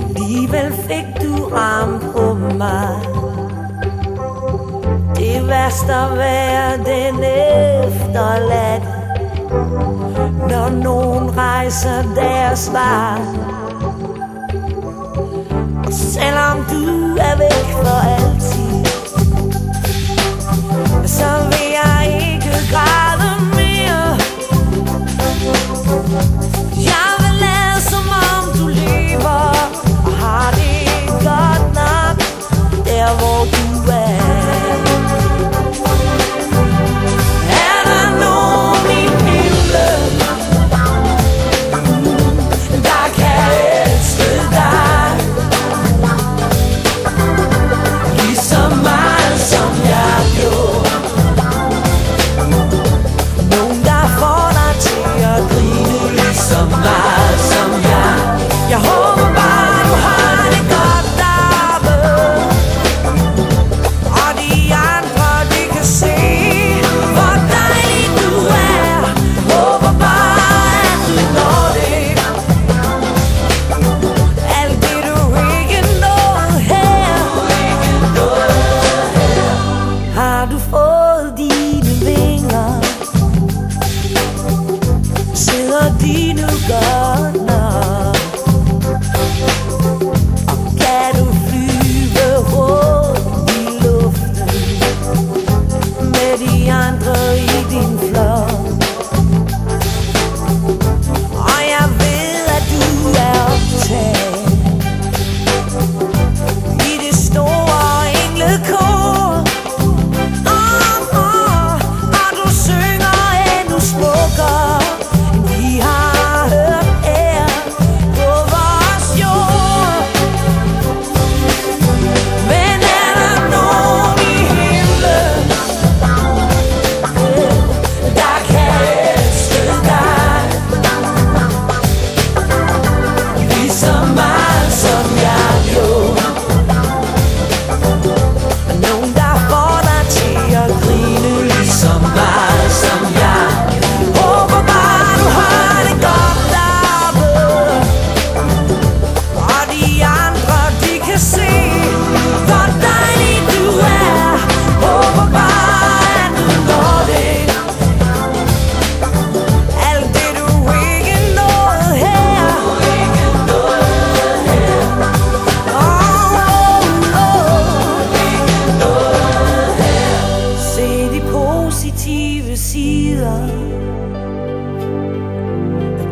Alligevel fik du ram på mig. Det værste at være den efterladte, når nogen rejser deres vej. Og selvom du er væk for altid, så vil jeg ikke græde mere. Jeg vil lade som om du lever og har det godt nok der hvor du er. Er der nogen i himlen, der kan elske dig lige så meget som jeg gjorde? Nogen der får dig til at grine lige så meget som jeg. Jeg håber bare du har det godt deroppe, og de andre de kan se hvor dejlig du er. Håber bare at du når det, alt det du ikke nåede her. Har du fået dine vinger? Sidder de nu godt nok? Og kan du flyve rundt i luften med de andre i din flok? Og jeg ved at du er optaget i det store englekor. Og du synger endnu smukkere end vi har hørt her på vores jord. Men er der nogen i himlen, der kan elske dig lige så meget som jeg gjorde? Nogen der får dig til at grine lige så meget som jeg. Håber bare du har det godt deroppe, og de andre de kan se hvor dejlig du er. Håber bare at du når det, alt det du ikke nåede her. Se de positive sider,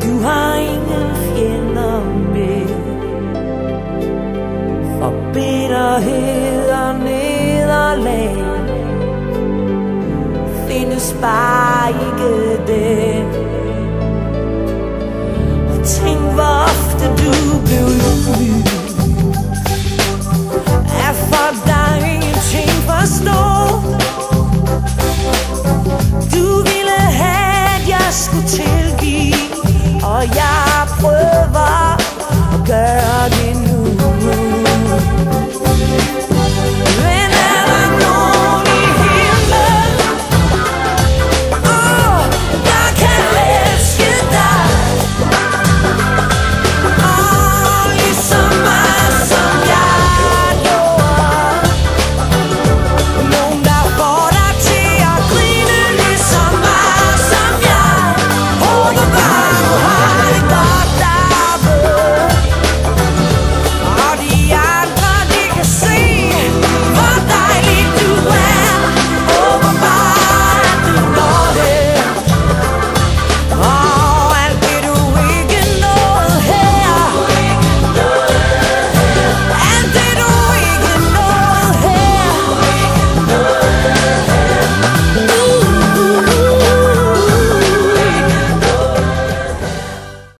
du har ingen fjender med. For bitterhed og nederlag findes bare ikke det. Og tænk hvor ofte du blev ydmyg